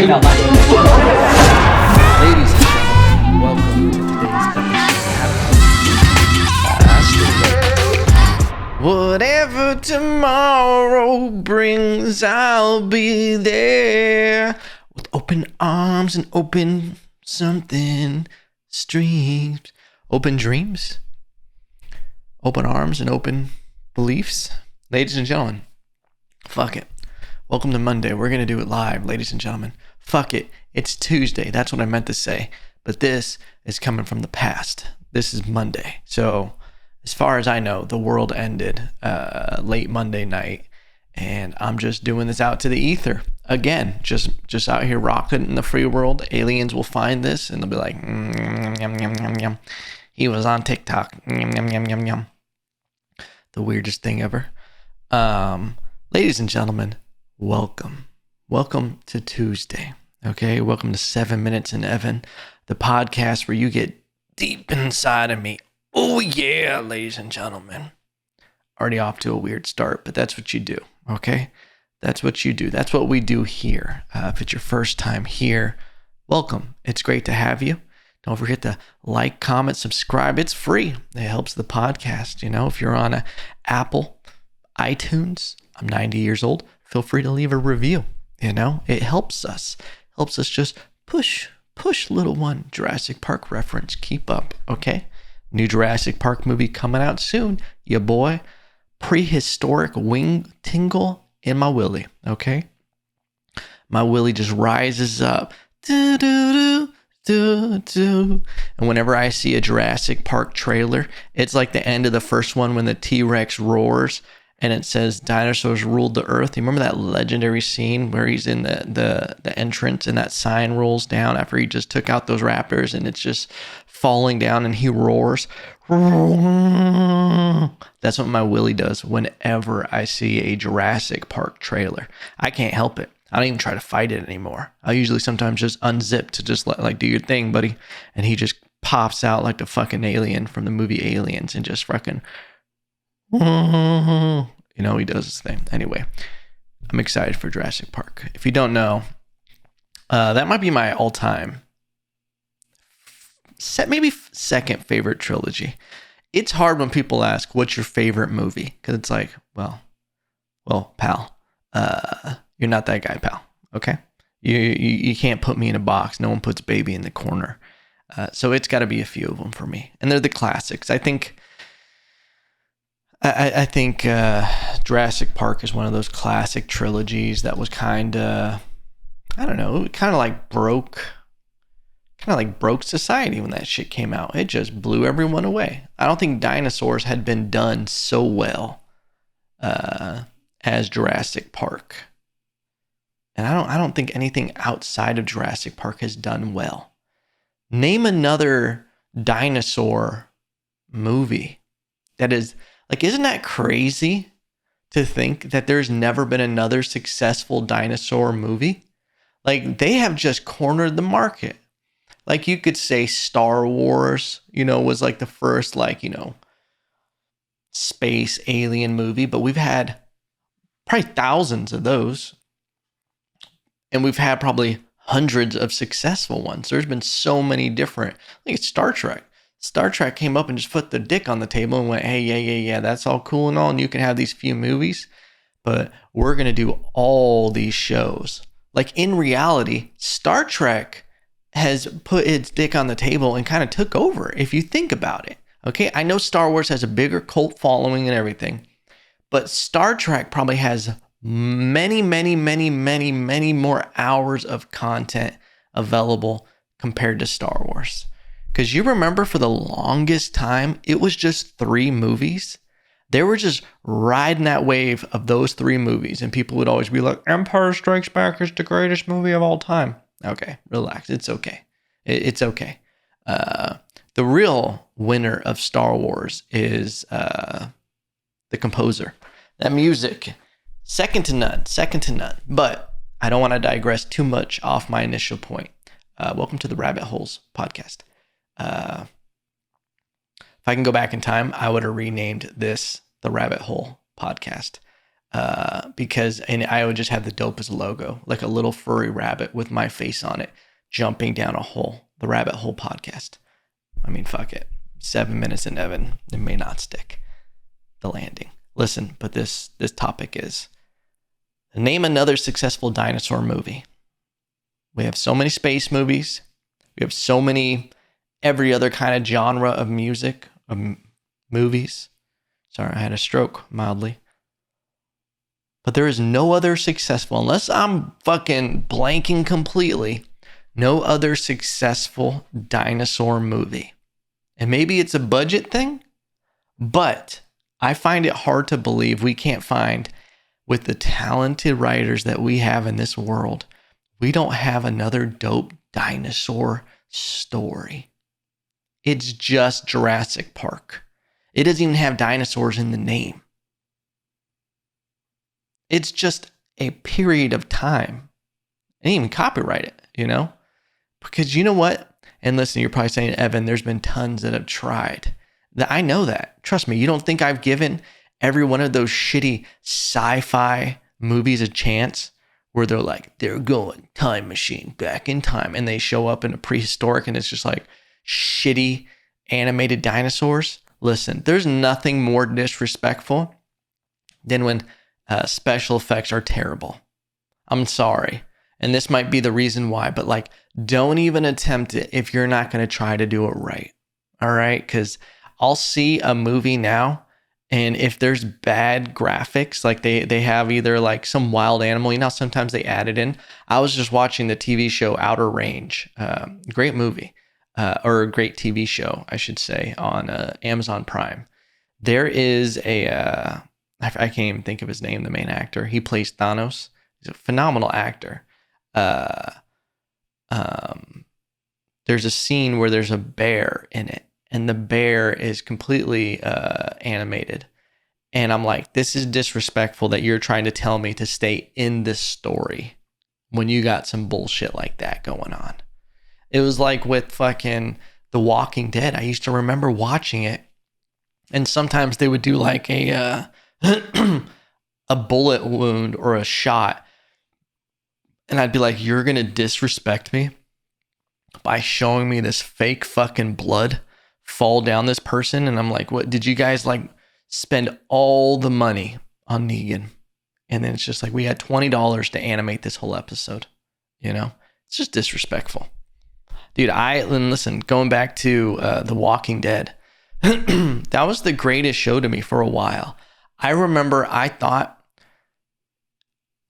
saying out loud. Ladies and gentlemen, welcome to today's episode. Whatever tomorrow brings, I'll be there with open arms and open something streams. Open dreams, open arms, and open beliefs. Ladies and gentlemen, fuck it. Welcome to Monday. We're going to do it live, ladies and gentlemen. Fuck it. It's Tuesday. That's what I meant to say. But this is coming from the past. This is Monday. So as far as I know, the world ended late Monday night. And I'm just doing this out to the ether. Again, just out here rocking in the free world. Aliens will find this and they'll be like, yum, yum, yum, yum. He was on TikTok. Yum, yum, yum, yum, yum. The weirdest thing ever. Ladies and gentlemen, welcome. Welcome to Tuesday. Okay, welcome to 7 Minutes in Evan, the podcast where you get deep inside of me. Oh yeah, ladies and gentlemen. Already off to a weird start, but that's what you do. Okay, that's what you do. That's what we do here. If it's your first time here, welcome. It's great to have you. Don't forget to like, comment, subscribe. It's free. It helps the podcast. You know, if you're on Apple, iTunes, I'm 90 years old. Feel free to leave a review. You know, it helps us. Helps us just push little one. Jurassic Park reference. Keep up. Okay. New Jurassic Park movie coming out soon. Ya boy. Prehistoric wing tingle in my willy. Okay. My willy just rises up. Do, do, do. And whenever I see a Jurassic Park trailer, it's like the end of the first one when the T-Rex roars and it says dinosaurs ruled the earth. You remember that legendary scene where he's in the entrance and that sign rolls down after he just took out those raptors and it's just falling down and he roars. That's what my willy does whenever I see a Jurassic Park trailer. I can't help it. I don't even try to fight it anymore. I usually sometimes just unzip to just let, do your thing, buddy. And he just pops out like the fucking alien from the movie Aliens and just fucking, he does his thing. Anyway, I'm excited for Jurassic Park. If you don't know, that might be my all-time, maybe second favorite trilogy. It's hard when people ask, what's your favorite movie? Because it's like, well, pal, you're not that guy, pal. Okay, you can't put me in a box. No one puts Baby in the corner. So it's got to be a few of them for me, and they're the classics. I think Jurassic Park is one of those classic trilogies that was kind of, I don't know, kind of like broke society when that shit came out. It just blew everyone away. I don't think dinosaurs had been done so well as Jurassic Park. And I don't think anything outside of Jurassic Park has done well. Name another dinosaur movie that is, isn't that crazy to think that there's never been another successful dinosaur movie? They have just cornered the market. You could say Star Wars, was the first, space alien movie, but we've had probably thousands of those. And we've had probably hundreds of successful ones. There's been so many different. It's Star Trek. Star Trek came up and just put the dick on the table and went, hey, yeah, that's all cool and all. And you can have these few movies, but we're going to do all these shows. In reality, Star Trek has put its dick on the table and kind of took over, if you think about it. Okay, I know Star Wars has a bigger cult following and everything, but Star Trek probably has many more hours of content available compared to Star Wars. Because you remember for the longest time, it was just 3 movies. They were just riding that wave of those 3 movies. And people would always be like, Empire Strikes Back is the greatest movie of all time. Okay, relax. It's okay. It's okay. The real winner of Star Wars is the composer. That music, second to none. But I don't want to digress too much off my initial point. Welcome to the Rabbit Holes podcast. If I can go back in time, I would have renamed this the Rabbit Hole podcast. because and I would just have the dopest logo, like a little furry rabbit with my face on it, jumping down a hole. The Rabbit Hole Podcast. I mean, fuck it. 7 minutes in Evan, it may not stick. The landing. Listen, but this topic is name another successful dinosaur movie. We have so many space movies. We have so many every other kind of genre of music, movies. Sorry, I had a stroke mildly. But there is no other successful, unless I'm fucking blanking completely, no other successful dinosaur movie. And maybe it's a budget thing, but I find it hard to believe we can't find, with the talented writers that we have in this world, we don't have another dope dinosaur story. It's just Jurassic Park. It doesn't even have dinosaurs in the name. It's just a period of time. I didn't even copyright it, you know? Because you know what? And listen, you're probably saying, Evan, there's been tons that have tried. I know that. Trust me, you don't think I've given every one of those shitty sci-fi movies a chance where they're like, they're going time machine back in time, and they show up in a prehistoric and it's just like shitty animated dinosaurs? Listen, there's nothing more disrespectful than when special effects are terrible. I'm sorry. And this might be the reason why, but like, don't even attempt it if you're not going to try to do it right. All right? Because I'll see a movie now, and if there's bad graphics, like they have either like some wild animal, you know, sometimes they add it in. I was just watching the TV show Outer Range, great movie, or a great TV show, I should say, on Amazon Prime. There is a, I can't even think of his name, the main actor. He plays Thanos. He's a phenomenal actor. There's a scene where there's a bear in it, and the bear is completely animated. And I'm like, this is disrespectful that you're trying to tell me to stay in this story when you got some bullshit like that going on. It was like with fucking The Walking Dead. I used to remember watching it, and sometimes they would do like a a bullet wound or a shot, and I'd be like, you're gonna disrespect me by showing me this fake fucking blood fall down this person? And I'm like, what did you guys like spend all the money on Negan? And then it's just like, we had $20 to animate this whole episode. You know, it's just disrespectful, dude. Listen, going back to The Walking Dead, that was the greatest show to me for a while. I remember I thought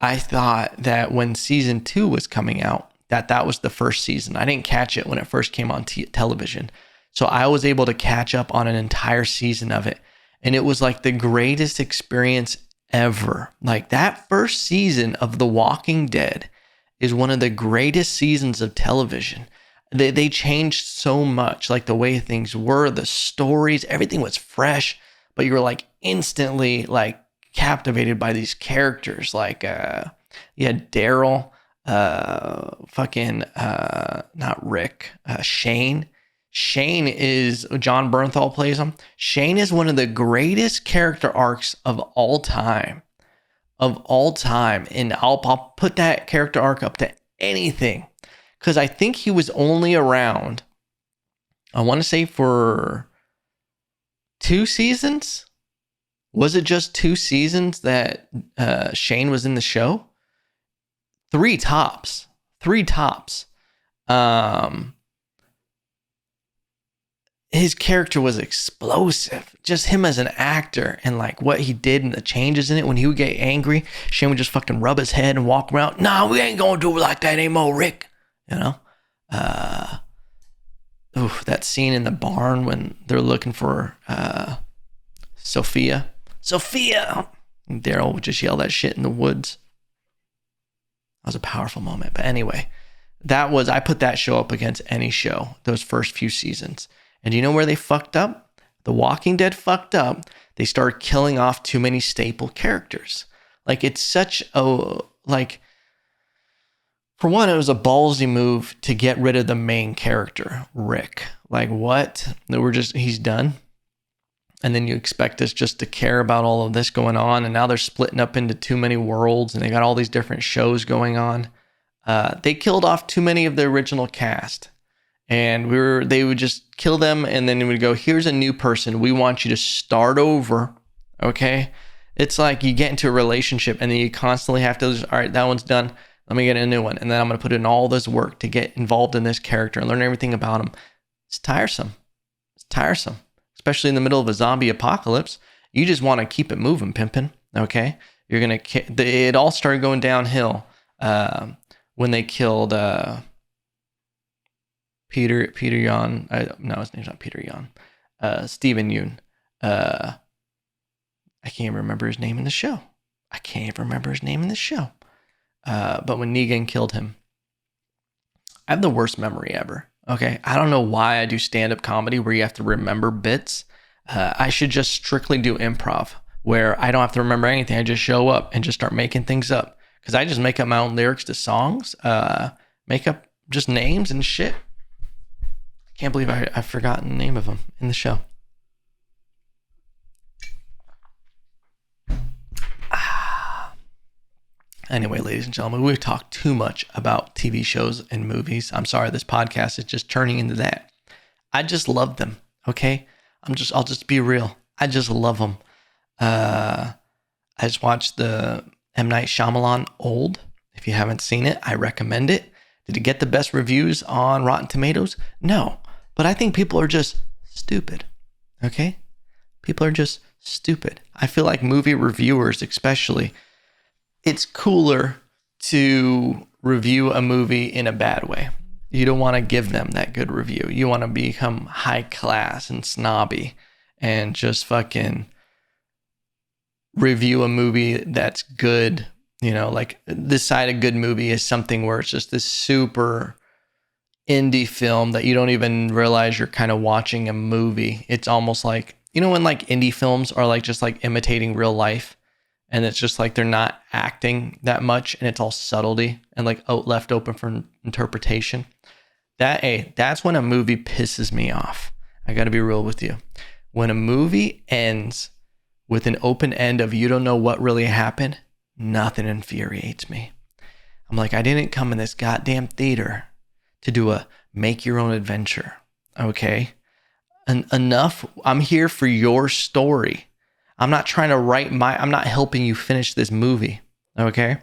that when season 2 was coming out, that was the first season. I didn't catch it when it first came on television. So I was able to catch up on an entire season of it. And it was like the greatest experience ever. Like, that first season of The Walking Dead is one of the greatest seasons of television. They changed so much, like the way things were, the stories, everything was fresh, but you were like instantly like captivated by these characters. Like you had Daryl, not Rick, Shane. Shane is, John Bernthal plays him. Shane is one of the greatest character arcs of all time. And I'll put that character arc up to anything, because I think he was only around, I want to say, for 2 seasons. Was it just 2 seasons that Shane was in the show? 3 tops. His character was explosive. Just him as an actor, and like what he did and the changes in it. When he would get angry, Shane would just fucking rub his head and walk around. Nah, we ain't gonna do it like that anymore, Rick. You know? That scene in the barn when they're looking for Sophia. And Daryl would just yell that shit in the woods. That was a powerful moment. But anyway, I put that show up against any show, those first few seasons. And you know where they fucked up? The Walking Dead fucked up. They started killing off too many staple characters. Like, it's such a, like, for one, it was a ballsy move to get rid of the main character, Rick. Like, what? He's done. And then you expect us just to care about all of this going on. And now they're splitting up into too many worlds and they got all these different shows going on. They killed off too many of the original cast. And they would just kill them and then it would go, here's a new person. We want you to start over. Okay. It's like you get into a relationship and then you constantly have to, all right, that one's done. Let me get a new one. And then I'm going to put in all this work to get involved in this character and learn everything about him. It's tiresome. Especially in the middle of a zombie apocalypse. You just want to keep it moving, pimpin'. Okay. It all started going downhill when they killed Peter Yan. No, his name's not Peter Yan. Stephen Yeun. I can't remember his name in the show. But when Negan killed him, I have the worst memory ever. Okay. I don't know why I do stand-up comedy where you have to remember bits. I should just strictly do improv where I don't have to remember anything. I just show up and just start making things up. Because I just make up my own lyrics to songs, make up just names and shit. I can't believe I've forgotten the name of them in the show. Anyway, ladies and gentlemen, we've talked too much about TV shows and movies. I'm sorry, this podcast is just turning into that. I just love them, okay? I'll just be real. I just love them. I just watched the M Night Shyamalan Old. If you haven't seen it, I recommend it. Did it get the best reviews on Rotten Tomatoes? No, but I think people are just stupid, okay? People are just stupid. I feel like movie reviewers especially, it's cooler to review a movie in a bad way. You don't want to give them that good review. You want to become high class and snobby and just fucking review a movie that's good. You know, like this side of good movie is something where it's just this super indie film that you don't even realize you're kind of watching a movie. It's almost like, you know, when like indie films are like just like imitating real life. And it's just like they're not acting that much and it's all subtlety and like left open for interpretation. That's when a movie pisses me off. I got to be real with you. When a movie ends with an open end of you don't know what really happened, nothing infuriates me. I'm like, I didn't come in this goddamn theater to do a make your own adventure. Okay? Enough. I'm here for your story. I'm not trying to I'm not helping you finish this movie, okay?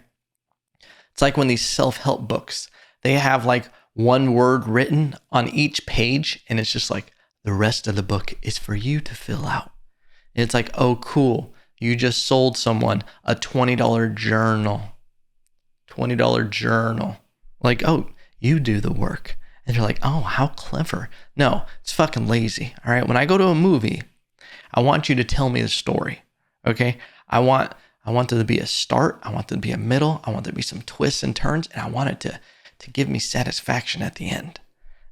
It's like when these self-help books, they have like one word written on each page and it's just like, the rest of the book is for you to fill out. And it's like, oh, cool. You just sold someone a $20 journal. $20 journal. Like, oh, you do the work. And you're like, oh, how clever. No, it's fucking lazy, all right? When I go to a movie, I want you to tell me the story, okay? I want there to be a start. I want there to be a middle. I want there to be some twists and turns, and I want it to give me satisfaction at the end.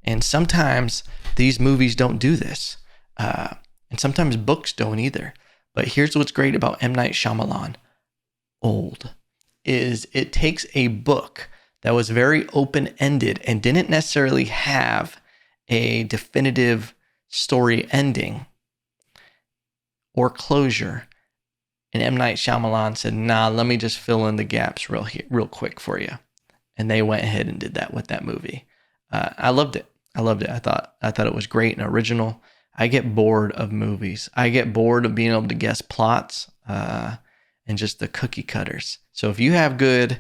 And sometimes these movies don't do this, and sometimes books don't either. But here's what's great about M Night Shyamalan Old, is it takes a book that was very open-ended and didn't necessarily have a definitive story ending or closure. And M Night Shyamalan said, nah, let me just fill in the gaps real quick for you. And they went ahead and did that with that movie. I loved it. I thought it was great and original. I get bored of movies. I get bored of being able to guess plots and just the cookie cutters. So if you have good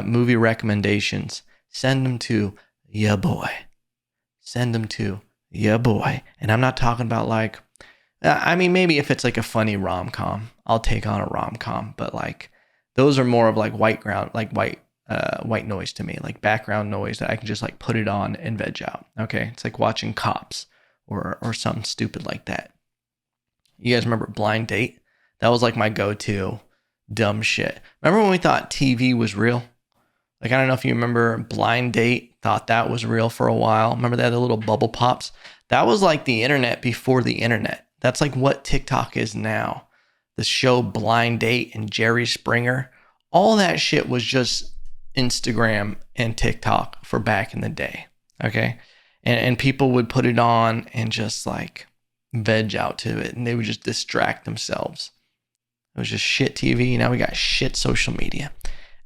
movie recommendations, send them to ya boy. Send them to ya boy. And I'm not talking about like, I mean, maybe if it's like a funny rom-com, I'll take on a rom-com, but like those are more of like white noise to me, like background noise that I can just like put it on and veg out. Okay. It's like watching Cops or something stupid like that. You guys remember Blind Date? That was like my go-to dumb shit. Remember when we thought TV was real? Like, I don't know if you remember Blind Date, thought that was real for a while. Remember they had the little bubble pops? That was like the internet before the internet. That's like what TikTok is now. The show Blind Date and Jerry Springer, all that shit was just Instagram and TikTok for back in the day. Okay. And people would put it on and just like veg out to it, and they would just distract themselves. It was just shit TV. Now we got shit social media.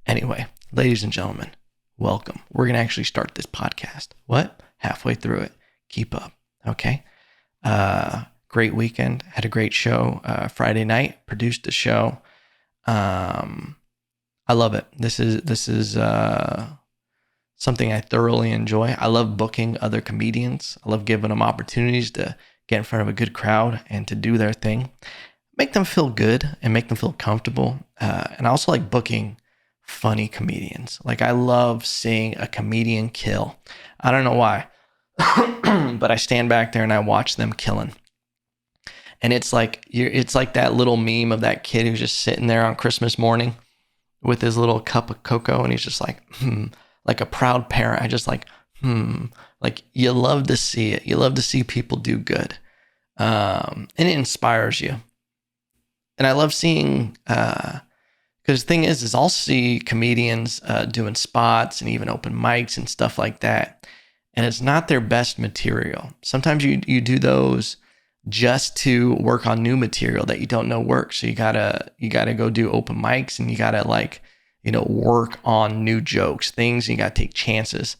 Anyway, ladies and gentlemen, welcome. We're going to actually start this podcast. What? Halfway through it. Keep up. Okay. Great weekend. Had a great show. Friday night, produced a show. I love it. This is something I thoroughly enjoy. I love booking other comedians. I love giving them opportunities to get in front of a good crowd and to do their thing. Make them feel good and make them feel comfortable. And I also like booking funny comedians. Like, I love seeing a comedian kill. I don't know why, but I stand back there and I watch them killing. And it's like that little meme of that kid who's just sitting there on Christmas morning with his little cup of cocoa, and he's just like, like a proud parent. I just like, like, you love to see it. You love to see people do good. And it inspires you. And I love seeing, because the thing is I'll see comedians doing spots and even open mics and stuff like that. And it's not their best material. Sometimes you do those just to work on new material that you don't know works. So you gotta go do open mics, and you gotta, like, work on new jokes, things, and you gotta take chances.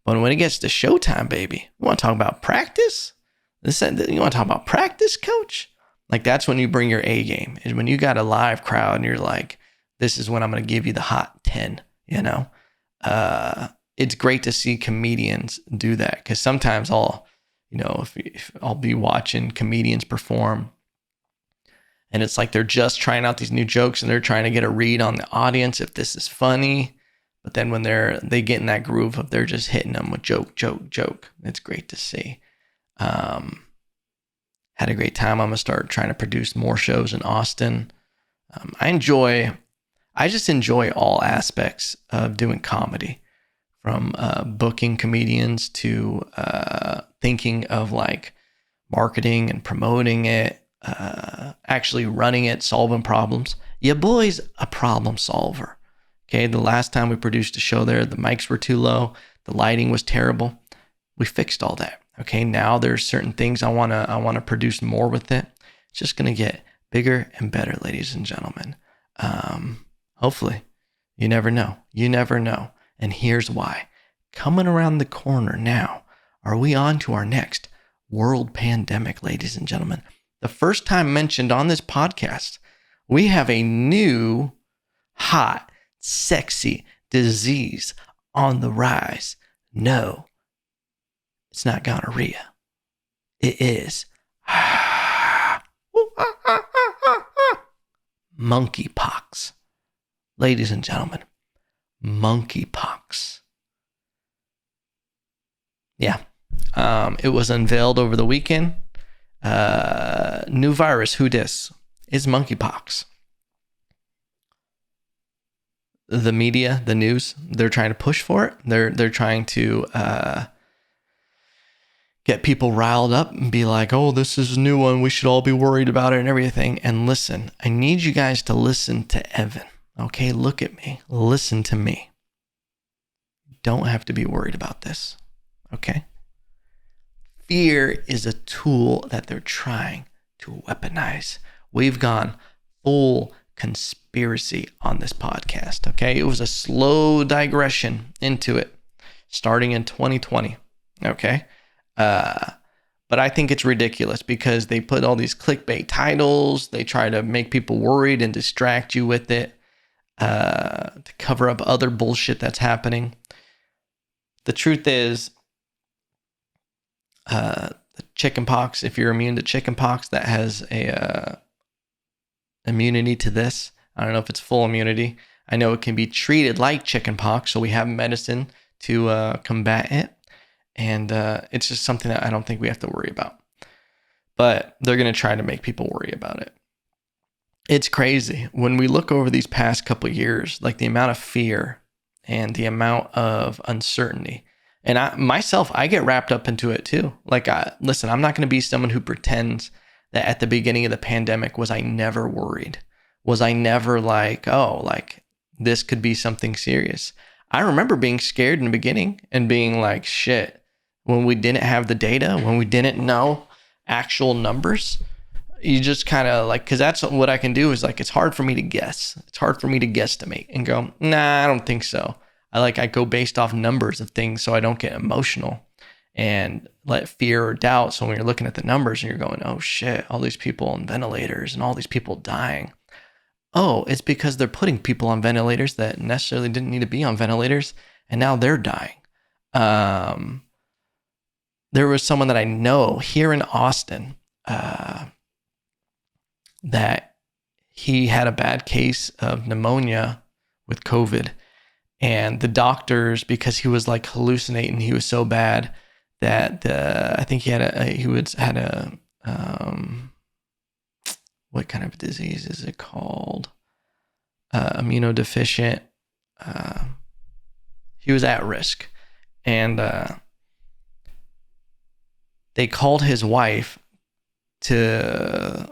But when it gets to showtime, baby, you want to talk about practice? You want to talk about practice, coach? Like, that's when you bring your A game. Is when you got a live crowd and you're like, this is when I'm going to give you the hot 10, It's great to see comedians do that, because sometimes if I'll be watching comedians perform, and it's like they're just trying out these new jokes and they're trying to get a read on the audience if this is funny. But then when they get in that groove of they're just hitting them with joke, it's great to see. Had a great time. I'm gonna start trying to produce more shows in Austin. I just enjoy all aspects of doing comedy, from booking comedians to thinking of, like, marketing and promoting it, actually running it, solving problems. Your boy's a problem solver. Okay, the last time we produced a show there, the mics were too low, the lighting was terrible. We fixed all that. Okay, now there's certain things I wanna produce more with it. It's just gonna get bigger and better, ladies and gentlemen. Hopefully, you never know. And here's why. Coming around the corner now, are we on to our next world pandemic, ladies and gentlemen? The first time mentioned on this podcast, we have a new, hot, sexy disease on the rise. No, it's not gonorrhea. It is monkeypox. Ladies and gentlemen, monkeypox. Yeah. It was unveiled over the weekend. New virus, who dis? Is monkeypox. The media, the news, they're trying to push for it. They're trying to get people riled up and be like, oh, this is a new one. We should all be worried about it and everything. And listen, I need you guys to listen to Evan. Okay, look at me. Listen to me. You don't have to be worried about this. Okay? Fear is a tool that they're trying to weaponize. We've gone full conspiracy on this podcast. Okay? It was a slow digression into it starting in 2020. Okay? But I think it's ridiculous because they put all these clickbait titles. They try to make people worried and distract you with it to cover up other bullshit that's happening. The truth is, the chickenpox, if you're immune to chickenpox, that has a immunity to this. I don't know if it's full immunity. I know it can be treated like chickenpox, so we have medicine to combat it. And it's just something that I don't think we have to worry about. But they're going to try to make people worry about it. It's crazy. When we look over these past couple of years, like the amount of fear and the amount of uncertainty. And I get wrapped up into it too. Like, listen, I'm not going to be someone who pretends that at the beginning of the pandemic, was I never worried? Was I never like, oh, like this could be something serious? I remember being scared in the beginning and being like, shit, when we didn't have the data, when we didn't know actual numbers, you just kind of like, because that's what I can do is like, it's hard for me to guess. It's hard for me to guesstimate and go, nah, I don't think so. I go based off numbers of things so I don't get emotional and let fear or doubt. So when you're looking at the numbers and you're going, oh shit, all these people on ventilators and all these people dying. Oh, it's because they're putting people on ventilators that necessarily didn't need to be on ventilators, and now they're dying. There was someone that I know here in Austin that he had a bad case of pneumonia with COVID, and the doctors, because he was like hallucinating, he was so bad that I think he had a what kind of disease is it called? Immunodeficient. He was at risk, and they called his wife to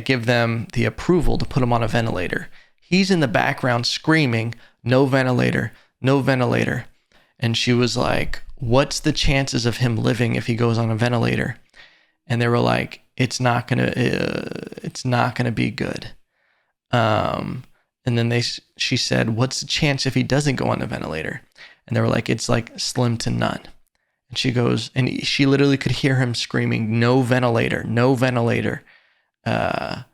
give them the approval to put him on a ventilator. He's in the background screaming, no ventilator, no ventilator. And she was like, what's the chances of him living if he goes on a ventilator? And they were like, it's not gonna be good. And then she said, what's the chance if he doesn't go on the ventilator? And they were like, it's like slim to none. And she goes, and she literally could hear him screaming, no ventilator, no ventilator. I'm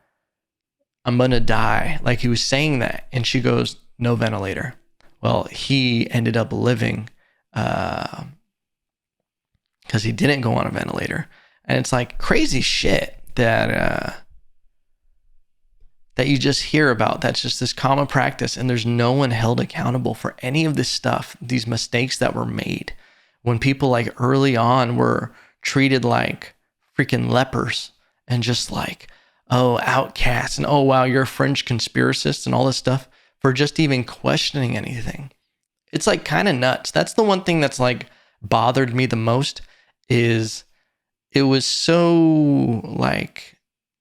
gonna die. Like he was saying that. And she goes, no ventilator. Well, he ended up living because he didn't go on a ventilator. And it's like crazy shit that you just hear about. That's just this common practice, and there's no one held accountable for any of this stuff, these mistakes that were made when people like early on were treated like freaking lepers and just like, oh, outcasts, and oh wow, you're a fringe conspiracist and all this stuff for just even questioning anything. It's like kind of nuts. That's the one thing that's like bothered me the most is it was so like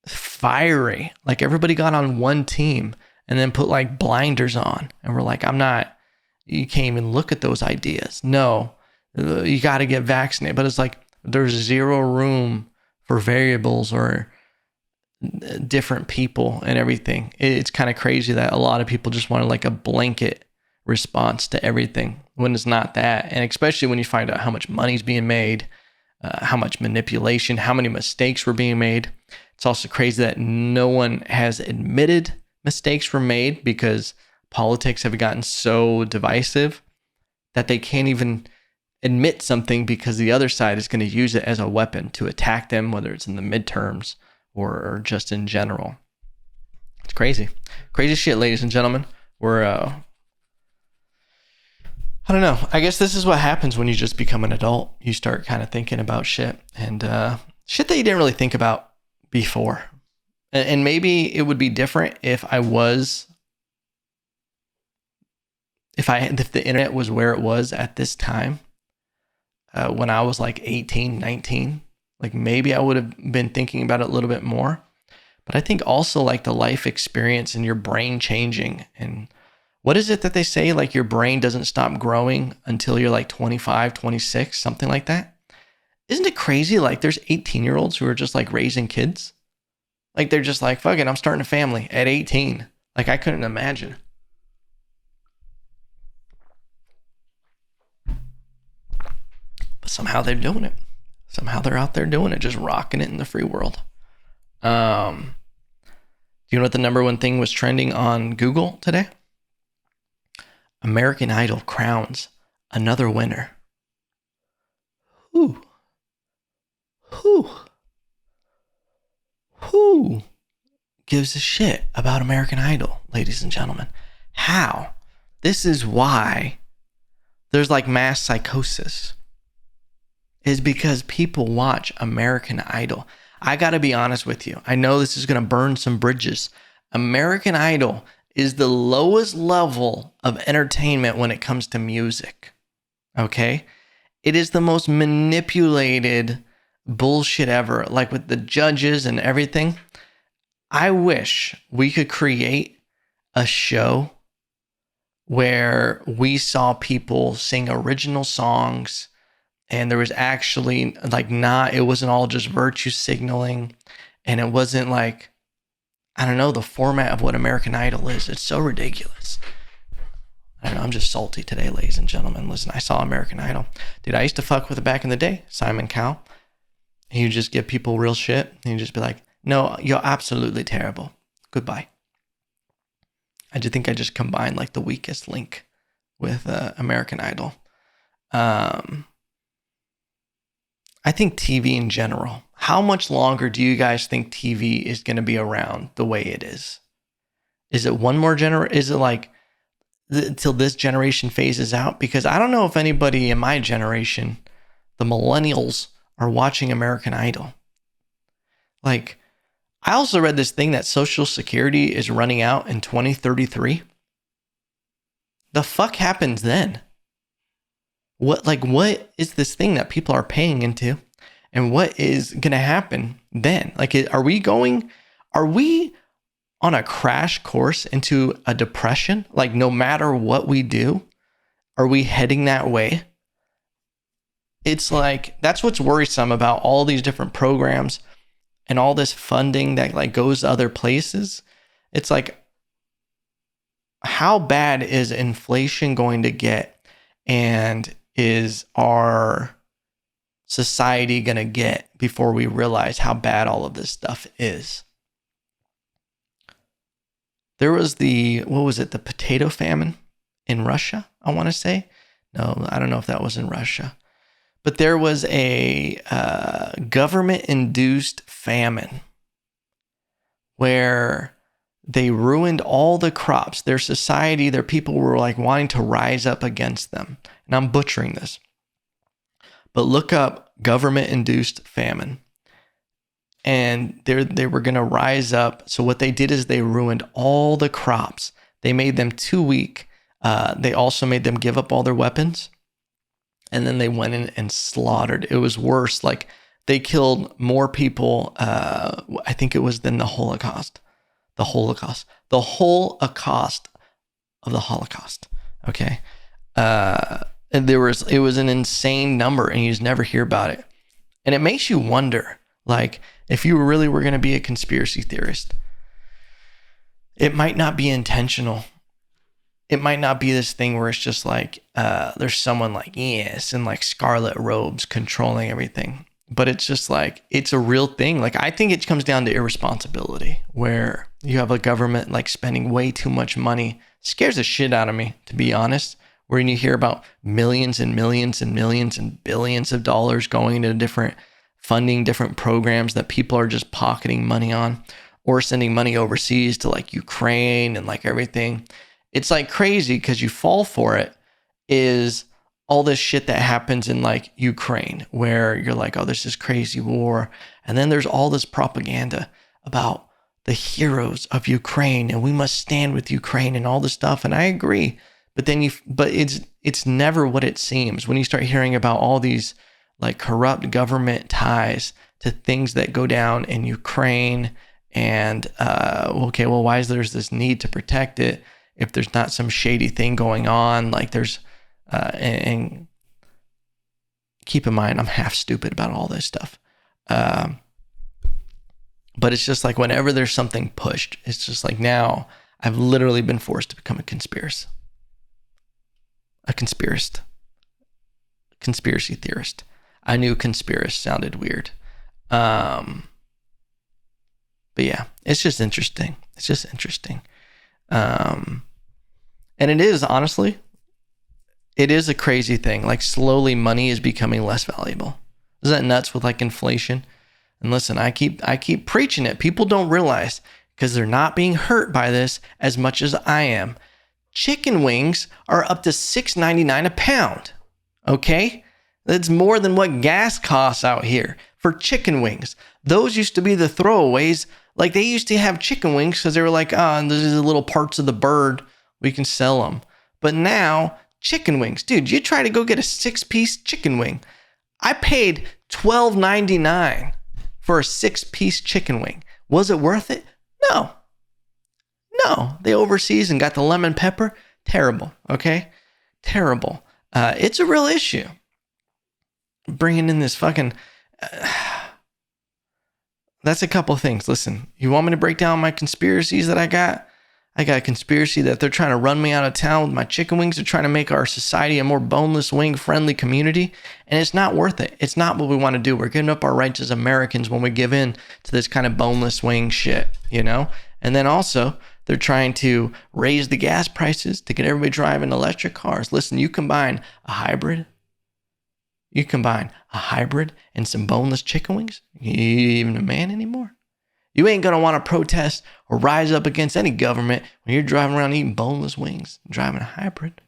fiery. Like everybody got on one team and then put like blinders on and we're like, you can't even look at those ideas. No, you got to get vaccinated. But it's like there's zero room for variables or different people and everything. It's kind of crazy that a lot of people just want like a blanket response to everything when it's not that. And especially when you find out how much money's being made, how much manipulation, how many mistakes were being made. It's also crazy that no one has admitted mistakes were made because politics have gotten so divisive that they can't even admit something because the other side is going to use it as a weapon to attack them, whether it's in the midterms or just in general. It's crazy. Crazy shit, ladies and gentlemen. We're, I don't know. I guess this is what happens when you just become an adult. You start kind of thinking about shit and shit that you didn't really think about before. And maybe it would be different if if the internet was where it was at this time, when I was like 18, 19, like maybe I would have been thinking about it a little bit more. But I think also like the life experience and your brain changing. And what is it that they say? Like your brain doesn't stop growing until you're like 25, 26, something like that. Isn't it crazy? Like there's 18-year-olds who are just like raising kids. Like they're just like, fuck it, I'm starting a family at 18. Like I couldn't imagine. But somehow they're doing it. Somehow they're out there doing it, just rocking it in the free world. Do you know what the number one thing was trending on Google today? American Idol crowns another winner. Who gives a shit about American Idol, ladies and gentlemen? How? This is why there's like mass psychosis. Is because people watch American Idol. I got to be honest with you. I know this is going to burn some bridges. American Idol is the lowest level of entertainment when it comes to music. Okay? It is the most manipulated bullshit ever, like with the judges and everything. I wish we could create a show where we saw people sing original songs And there was actually it wasn't all just virtue signaling. And it wasn't like, I don't know, the format of what American Idol is. It's so ridiculous. I don't know, I'm just salty today, ladies and gentlemen. Listen, I saw American Idol. Dude, I used to fuck with it back in the day, Simon Cowell. He would just give people real shit. And he'd just be like, no, you're absolutely terrible. Goodbye. I just think I just combined like the weakest link with American Idol. I think TV in general. How much longer do you guys think TV is going to be around the way it is? Is it one more generation? Is it like until this generation phases out? Because I don't know if anybody in my generation, the millennials, are watching American Idol. Like, I also read this thing that Social Security is running out in 2033. The fuck happens then? What is this thing that people are paying into? And what is going to happen then? Like, are we on a crash course into a depression? Like, no matter what we do, are we heading that way? It's like, that's what's worrisome about all these different programs and all this funding that like goes to other places. It's like, how bad is inflation going to get? And is our society going to get before we realize how bad all of this stuff is? There was the potato famine in Russia, I want to say. No, I don't know if that was in Russia. But there was a government-induced famine where they ruined all the crops. Their society, their people were like wanting to rise up against them. And I'm butchering this. But look up government-induced famine. And they were going to rise up. So what they did is they ruined all the crops. They made them too weak. They also made them give up all their weapons. And then they went in and slaughtered. It was worse. Like, they killed more people, I think it was than the Holocaust. The Holocaust of the Holocaust. Okay. And it was an insane number, and you just never hear about it. And it makes you wonder, like, if you really were going to be a conspiracy theorist, it might not be intentional. It might not be this thing where it's just like, there's someone like, yes, in like scarlet robes controlling everything. But it's just like, it's a real thing. Like, I think it comes down to irresponsibility, where you have a government like spending way too much money. Scares the shit out of me, to be honest. Where you hear about millions and millions and millions and billions of dollars going into different programs that people are just pocketing money on, or sending money overseas to like Ukraine and like everything. It's like crazy, because you fall for it is all this shit that happens in like Ukraine, where you're like, oh, this is crazy war. And then there's all this propaganda about the heroes of Ukraine, and we must stand with Ukraine and all this stuff. And I agree. But then it's never what it seems when you start hearing about all these like corrupt government ties to things that go down in Ukraine. And why is there this need to protect it if there's not some shady thing going on? Like, there's and keep in mind, I'm half stupid about all this stuff. But it's just like, whenever there's something pushed, it's just like, now I've literally been forced to become a conspiracy theorist. I knew conspiracist sounded weird. But yeah, it's just interesting. And it is, honestly, it is a crazy thing. Like, slowly money is becoming less valuable. Isn't that nuts with like inflation? And listen, I keep preaching it. People don't realize, because they're not being hurt by this as much as I am. Chicken wings are up to $6.99 a pound. Okay? That's more than what gas costs out here for chicken wings. Those used to be the throwaways. Like, they used to have chicken wings because they were like, and these are the little parts of the bird, we can sell them. But now, chicken wings. Dude, you try to go get a 6-piece chicken wing. I paid $12.99 for a 6-piece chicken wing. Was it worth it? No. They overseas and got the lemon pepper. Terrible, okay? Terrible. It's a real issue. bringing in this fucking... that's a couple things. Listen, you want me to break down my conspiracies that I got? I got a conspiracy that they're trying to run me out of town with my chicken wings. They're trying to make our society a more boneless wing friendly community. And it's not worth it. It's not what we want to do. We're giving up our rights as Americans when we give in to this kind of boneless wing shit, you know? And then also, they're trying to raise the gas prices to get everybody driving electric cars. Listen, you combine a hybrid and some boneless chicken wings, you even a man anymore? You ain't going to want to protest or rise up against any government when you're driving around eating boneless wings, driving a hybrid.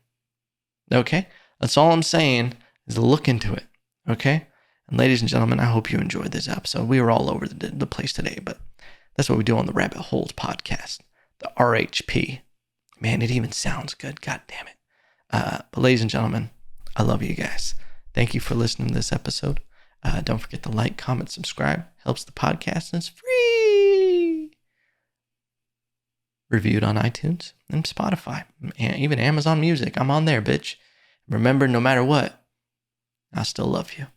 Okay? That's all I'm saying is look into it. Okay? And ladies and gentlemen, I hope you enjoyed this episode. We were all over the place today, but that's what we do on the Rabbit Holes podcast, the RHP. Man, it even sounds good. God damn it. But ladies and gentlemen, I love you guys. Thank you for listening to this episode. Don't forget to like, comment, subscribe. Helps the podcast and it's free. Reviewed on iTunes and Spotify. And even Amazon Music. I'm on there, bitch. Remember, no matter what, I still love you.